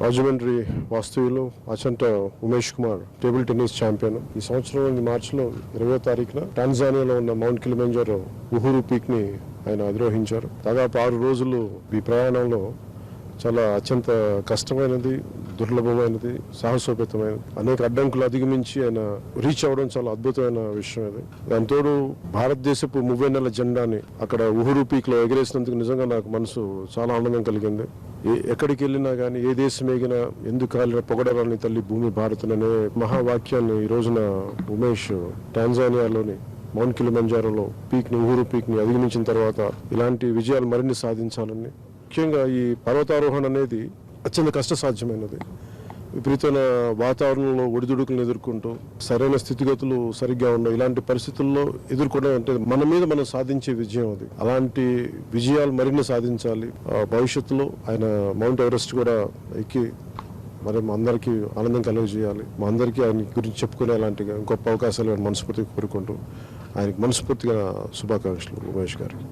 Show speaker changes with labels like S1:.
S1: రాజమండ్రి వాస్తవ్యులు Achanta Umesh Kumar table tennis champion. ఈ సంవత్సరం మార్చిలో 20వ తారీఖున టాంజానియాలో ఉన్న మౌంట్ కిలిమంజారో ఉహురు పీక్ ని ఆయన అధిరోహించారు. దాదాపు 6 రోజులు ఈ ప్రయాణంలో చాలా అత్యంత కష్టమైనది, దుర్లభమైనది, సాహసోపేతమైనది, అనేక అడ్డంకులు అధిగమించి ఆయన రీచ్ అవ్వడం చాలా అద్భుతమైన విషయం అది. దాంతోడు భారతదేశపు 30 నెలల జెండాని అక్కడ ఉహురు పీక్ లో ఎగరేసినందుకు నిజంగా నాకు మనసు చాలా ఆనందం కలిగింది. ఎక్కడికి వెళ్ళినా కానీ, ఏ దేశం ఎగినా ఎందుకు కాలిన పొగడరాని తల్లి భూమి భారత్ అనే మహావాక్యాన్ని ఈ రోజున ఉమేష్ టాంజానియాలోని మౌంట్ కిలిమంజారోలో ఉహురు పీక్ ని అధిగమించిన తర్వాత ఇలాంటి విజయాలు మరిన్ని సాధించాలని, ముఖ్యంగా ఈ పర్వతారోహణ అనేది అత్యంత కష్టసాధ్యమైనది. విపరీతమైన వాతావరణంలో ఒడిదుడుకులను ఎదుర్కొంటూ సరైన స్థితిగతులు సరిగ్గా ఉండవు. ఇలాంటి పరిస్థితుల్లో ఎదుర్కోవడం అంటే మన మీద మనం సాధించే విజయం అది. అలాంటి విజయాలు మరిన్ని సాధించాలి. భవిష్యత్తులో ఆయన మౌంట్ ఎవరెస్ట్ కూడా ఎక్కి మరి మా అందరికీ ఆనందం కలుగజేయాలి. మా అందరికీ ఆయన గురించి చెప్పుకునే అలాంటి గొప్ప అవకాశాలు ఆయన మనస్ఫూర్తిగా కోరుకుంటూ ఆయనకి మనస్ఫూర్తిగా శుభాకాంక్షలు ఉమేష్ గారికి.